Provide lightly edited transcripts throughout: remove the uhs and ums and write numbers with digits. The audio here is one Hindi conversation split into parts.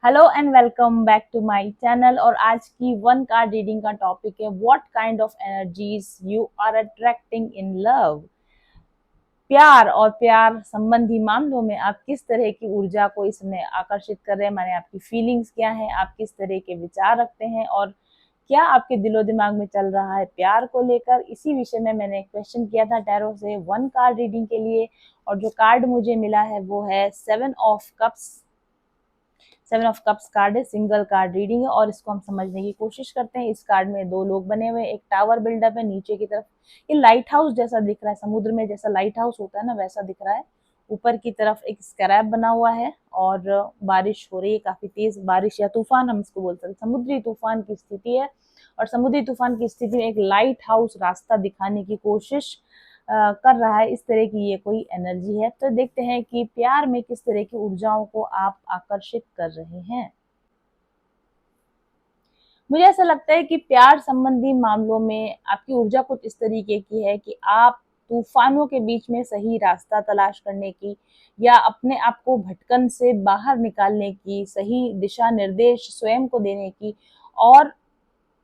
Hello and welcome back to my channel. और आज की वन कार्ड रीडिंग का टॉपिक है what kind of energies you are attracting in love. प्यार और प्यार संबंधी मामलों में आप किस तरह की ऊर्जा को इस समय आकर्षित कर रहे हैं, माने आपकी फीलिंग्स क्या है, आप किस तरह के विचार रखते हैं और क्या आपके दिलो दिमाग में चल रहा है प्यार को लेकर। इसी विषय में मैंने एक क्वेश्चन किया था टैरो से वन कार्ड रीडिंग के लिए, और जो कार्ड मुझे मिला है वो है seven of cups. Seven of cups card है, सिंगल कार्ड रीडिंग है और इसको हम समझने की कोशिश करते हैं। इस कार्ड में दो लोग बने हुए हैं, एक टावर बिल्डअप है नीचे की तरफ, ये लाइट हाउस जैसा दिख रहा है, समुद्र में जैसा लाइट हाउस होता है ना वैसा दिख रहा है। ऊपर की तरफ एक स्क्रैप बना हुआ है और बारिश हो रही है, काफी तेज बारिश या तूफान हम इसको बोल सकते हैं, समुद्री तूफान की स्थिति है। और समुद्री तूफान की स्थिति में एक लाइट हाउस रास्ता दिखाने की कोशिश कर रहा है, इस तरह की ये कोई एनर्जी है। तो देखते हैं कि प्यार में किस तरह की ऊर्जाओं को आप आकर्षित कर रहे हैं। मुझे ऐसा लगता है कि प्यार संबंधी मामलों में आपकी ऊर्जा कुछ इस तरीके की है कि आप तूफानों के बीच में सही रास्ता तलाश करने की या अपने आप को भटकन से बाहर निकालने की, सही दिशा निर्देश स्वयं को देने की, और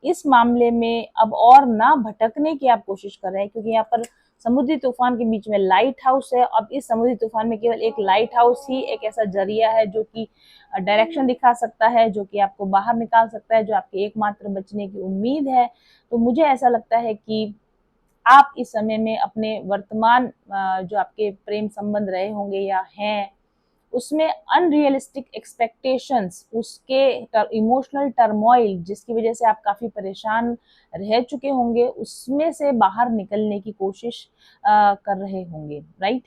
इस मामले में अब और ना भटकने की आप कोशिश कर रहे हैं, क्योंकि यहाँ पर समुद्री तूफान के बीच में लाइट हाउस है। अब इस समुद्री तूफान में केवल एक लाइट हाउस ही एक ऐसा जरिया है जो कि डायरेक्शन दिखा सकता है, जो कि आपको बाहर निकाल सकता है, जो आपके एकमात्र बचने की उम्मीद है। तो मुझे ऐसा लगता है कि आप इस समय में अपने वर्तमान जो आपके प्रेम संबंध रहे होंगे या हैं, उसमें अनरियलिस्टिक एक्सपेक्टेशंस, उसके इमोशनल टर्मोइल जिसकी वजह से आप काफ़ी परेशान रह चुके होंगे, उसमें से बाहर निकलने की कोशिश कर रहे होंगे, राइट।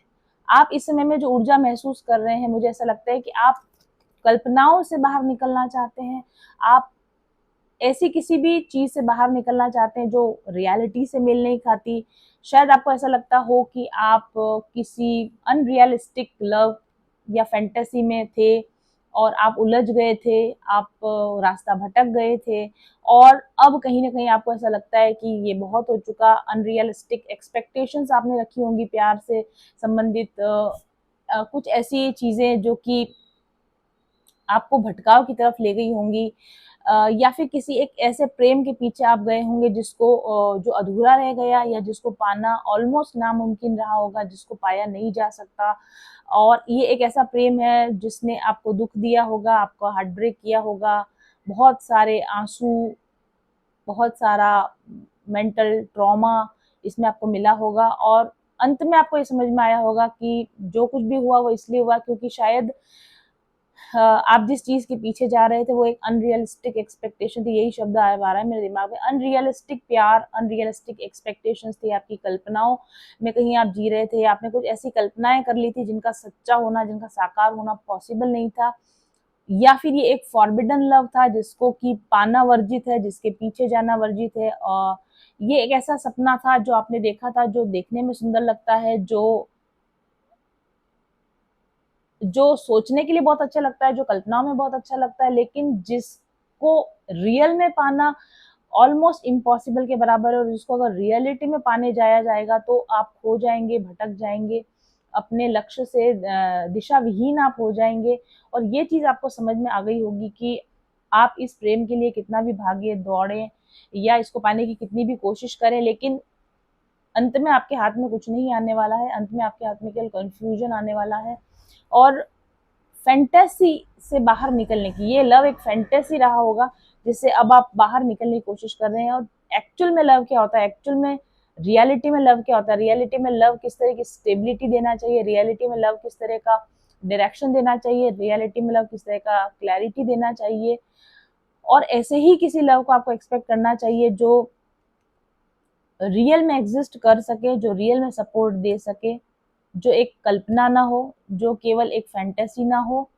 आप इस समय में जो ऊर्जा महसूस कर रहे हैं, मुझे ऐसा लगता है कि आप कल्पनाओं से बाहर निकलना चाहते हैं। आप ऐसी किसी भी चीज़ से बाहर निकलना चाहते हैं जो रियलिटी से मेल नहीं खाती। शायद आपको ऐसा लगता हो कि आप किसी अनरियलिस्टिक लव या फैंटेसी में थे और आप उलझ गए थे, आप रास्ता भटक गए थे, और अब कहीं न कहीं आपको ऐसा लगता है कि ये बहुत हो चुका। अनरियलिस्टिक एक्सपेक्टेशंस आपने रखी होंगी प्यार से संबंधित, कुछ ऐसी चीज़ें जो कि आपको भटकाव की तरफ ले गई होंगी, या फिर किसी एक ऐसे प्रेम के पीछे आप गए होंगे जिसको जो अधूरा रह गया या जिसको पाना ऑलमोस्ट नामुमकिन रहा होगा, जिसको पाया नहीं जा सकता। और ये एक ऐसा प्रेम है जिसने आपको दुख दिया होगा, आपको हार्ट ब्रेक किया होगा, बहुत सारे आंसू, बहुत सारा मेंटल ट्रॉमा इसमें आपको मिला होगा, और अंत में आपको ये समझ में आया होगा कि जो कुछ भी हुआ वो इसलिए हुआ क्योंकि शायद आप जिस चीज़ के पीछे जा रहे थे वो एक अनरियलिस्टिक एक्सपेक्टेशन थी। यही शब्द आ रहा है मेरे दिमाग में, अनरियलिस्टिक प्यार, अनरियलिस्टिक एक्सपेक्टेशंस थी। आपकी कल्पनाओं में कहीं आप जी रहे थे, आपने कुछ ऐसी कल्पनाएं कर ली थी जिनका सच्चा होना, जिनका साकार होना पॉसिबल नहीं था। या फिर ये एक फॉरबिडन लव था जिसको कि पाना वर्जित है, जिसके पीछे जाना वर्जित है। और ये एक ऐसा सपना था जो आपने देखा था, जो देखने में सुंदर लगता है, जो सोचने के लिए बहुत अच्छा लगता है, जो कल्पनाओं में बहुत अच्छा लगता है, लेकिन जिसको रियल में पाना ऑलमोस्ट इम्पॉसिबल के बराबर है। और जिसको अगर रियलिटी में पाने जाया जाएगा तो आप खो जाएंगे, भटक जाएंगे, अपने लक्ष्य से दिशा विहीन आप हो जाएंगे। और ये चीज आपको समझ में आ गई होगी कि आप इस प्रेम के लिए कितना भी भागे दौड़े या इसको पाने की कितनी भी कोशिश करें, लेकिन अंत में आपके हाथ में कुछ नहीं आने वाला है। अंत में आपके हाथ में केवल कंफ्यूजन आने वाला है। और फैंटेसी से बाहर निकलने की, ये लव एक फैंटेसी रहा होगा जिससे अब आप बाहर निकलने की कोशिश कर रहे हैं। और एक्चुअल में लव क्या होता है, एक्चुअल में रियलिटी में लव क्या होता है, रियलिटी में लव किस तरह की स्टेबिलिटी देना चाहिए, रियलिटी में लव किस तरह का डायरेक्शन देना चाहिए, रियलिटी में लव किस तरह का क्लैरिटी देना चाहिए। और ऐसे ही किसी लव को आपको एक्सपेक्ट करना चाहिए जो रियल में एग्जिस्ट कर सके, जो रियल में सपोर्ट दे सके, जो एक कल्पना ना हो, जो केवल एक फैंटेसी ना हो।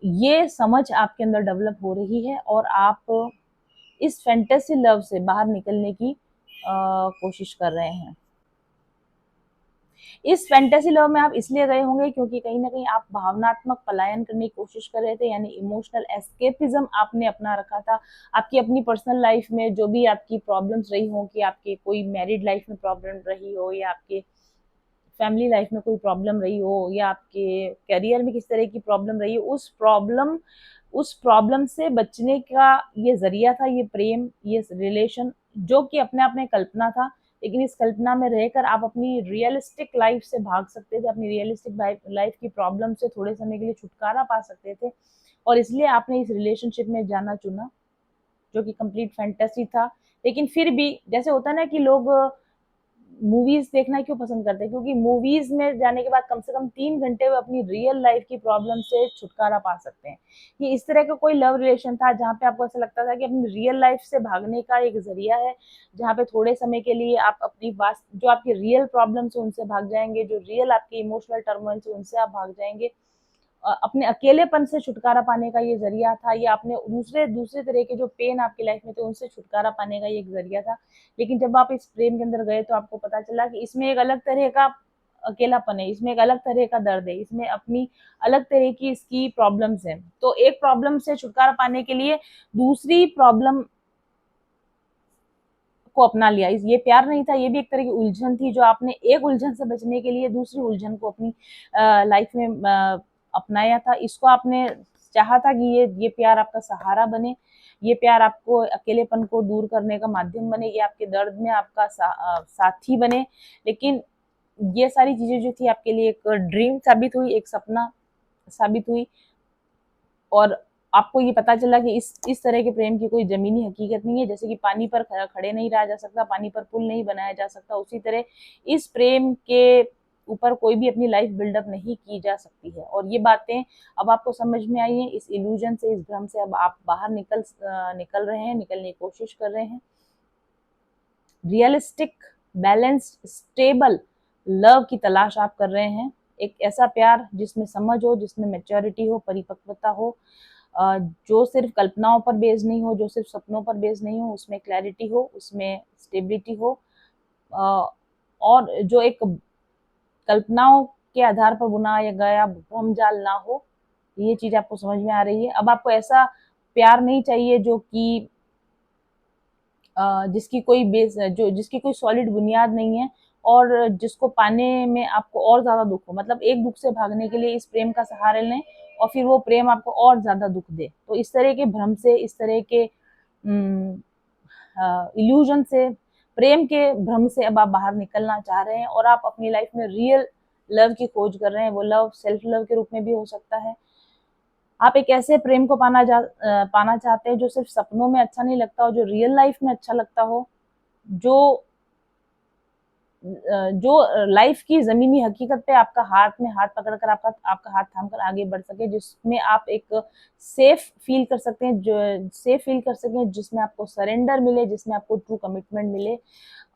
ये समझ आपके अंदर डेवलप हो रही है और आप इस फैंटेसी लव से बाहर निकलने की कोशिश कर रहे हैं। इस फैंटेसी लव में आप इसलिए गए होंगे क्योंकि कहीं ना कहीं आप भावनात्मक पलायन करने की कोशिश कर रहे थे, यानी इमोशनल एस्केपिज्म आपने अपना रखा था। आपकी अपनी पर्सनल लाइफ में जो भी आपकी प्रॉब्लम्स रही हो, कि आपके कोई मैरिड लाइफ में प्रॉब्लम रही हो या आपके फैमिली लाइफ में कोई प्रॉब्लम रही हो या आपके करियर में किस तरह की प्रॉब्लम रही हो, उस प्रॉब्लम से बचने का ये ज़रिया था, ये प्रेम, ये रिलेशन, जो कि अपने आप में कल्पना था। लेकिन इस कल्पना में रहकर आप अपनी रियलिस्टिक लाइफ से भाग सकते थे, अपनी रियलिस्टिक लाइफ की प्रॉब्लम से थोड़े समय के लिए छुटकारा पा सकते थे, और इसलिए आपने इस रिलेशनशिप में जाना चुना, जो कि कंप्लीट फैंटेसी था। लेकिन फिर भी जैसे होता है ना कि लोग मूवीज देखना क्यों पसंद करते हैं, क्योंकि मूवीज में जाने के बाद कम से कम 3 घंटे वो अपनी रियल लाइफ की प्रॉब्लम से छुटकारा पा सकते हैं। ये इस तरह का कोई लव रिलेशन था जहाँ पे आपको ऐसा लगता था कि अपनी रियल लाइफ से भागने का एक जरिया है, जहाँ पे थोड़े समय के लिए आप अपनी वास्त जो आपकी रियल प्रॉब्लम से उनसे भाग जाएंगे, जो रियल आपके इमोशनल टर्मोइल से उनसे आप भाग जाएंगे। अपने अकेलेपन से छुटकारा पाने का ये ज़रिया था, या अपने दूसरे दूसरे तरह के जो पेन आपकी लाइफ में थे उनसे छुटकारा पाने का ये एक ज़रिया था। लेकिन जब आप इस प्रेम के अंदर गए तो आपको पता चला कि इसमें एक अलग तरह का अकेलापन है, इसमें एक अलग तरह का दर्द है, इसमें अपनी अलग तरह की इसकी प्रॉब्लम्स हैं। तो एक प्रॉब्लम से छुटकारा पाने के लिए दूसरी प्रॉब्लम को अपना लिया। ये प्यार नहीं था, ये भी एक तरह की उलझन थी, जो आपने एक उलझन से बचने के लिए दूसरी उलझन को अपनी लाइफ में अपनाया था। इसको आपने चाहा था कि ये प्यार आपका सहारा बने, ये प्यार आपको अकेलेपन को दूर करने का माध्यम बने, ये आपके दर्द में आपका साथी बने। लेकिन ये सारी चीजें जो थी आपके लिए एक ड्रीम साबित हुई, एक सपना साबित हुई, और आपको ये पता चला कि इस तरह के प्रेम की कोई ज़मीनी हकीकत नहीं है। जैसे कि पानी पर खड़े नहीं रहा जा सकता, पानी पर पुल नहीं बनाया जा सकता, उसी तरह इस प्रेम के ऊपर कोई भी अपनी लाइफ बिल्डअप नहीं की जा सकती है। और ये बातें अब आपको समझ में आई हैं, इस इल्यूजन से, इस भ्रम से अब आप बाहर निकल रहे हैं, निकलने की कोशिश कर रहे हैं। रियलिस्टिक, बैलेंस्ड, स्टेबल लव की तलाश आप कर रहे हैं। एक ऐसा प्यार जिसमें समझ हो, जिसमें मैच्योरिटी हो, परिपक्वता हो, जो सिर्फ कल्पनाओं पर बेस्ड नहीं हो, जो सिर्फ सपनों पर बेस्ड नहीं हो, उसमें क्लैरिटी हो, उसमें स्टेबिलिटी हो, और जो एक कल्पनाओं के आधार पर बुनाया गया भ्रम जाल ना हो। ये चीज आपको समझ में आ रही है। अब आपको ऐसा प्यार नहीं चाहिए जो कि जिसकी कोई सॉलिड बुनियाद नहीं है, और जिसको पाने में आपको और ज्यादा दुख हो। मतलब एक दुख से भागने के लिए इस प्रेम का सहारा लें, और फिर वो प्रेम आपको और ज्यादा दुख दे। तो इस तरह के भ्रम से, इस तरह के इल्यूजन से, प्रेम के भ्रम से अब आप बाहर निकलना चाह रहे हैं, और आप अपनी लाइफ में रियल लव की खोज कर रहे हैं। वो लव सेल्फ लव के रूप में भी हो सकता है। आप एक ऐसे प्रेम को पाना चाहते हैं जो सिर्फ सपनों में अच्छा नहीं लगता हो, जो रियल लाइफ में अच्छा लगता हो, जो जो लाइफ की जमीनी हकीकत पे आपका हाथ में हाथ पकड़कर आपका हाथ थामकर आगे बढ़ सके, जिसमें आप एक सेफ फील कर सकते हैं, जो सेफ फील कर सकें, जिसमें आपको सरेंडर मिले, जिसमें आपको ट्रू कमिटमेंट मिले।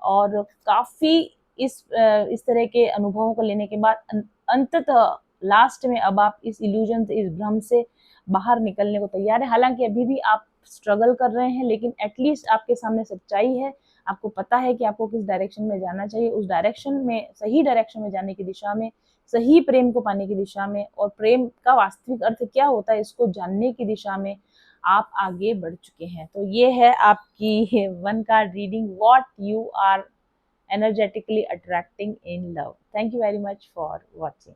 और काफी इस तरह के अनुभवों को लेने के बाद अंततः लास्ट में अब आप इस इल्यूजन से, इस भ्रम से बाहर निकलने को तैयार है। हालांकि अभी भी आप स्ट्रगल कर रहे हैं, लेकिन एटलीस्ट आपके सामने सच्चाई है। आपको पता है कि आपको किस डायरेक्शन में जाना चाहिए, उस डायरेक्शन में, सही डायरेक्शन में जाने की दिशा में, सही प्रेम को पाने की दिशा में, और प्रेम का वास्तविक अर्थ क्या होता है इसको जानने की दिशा में आप आगे बढ़ चुके हैं। तो ये है आपकी 1 card reading, what you are energetically attracting in love. Thank you very much for watching.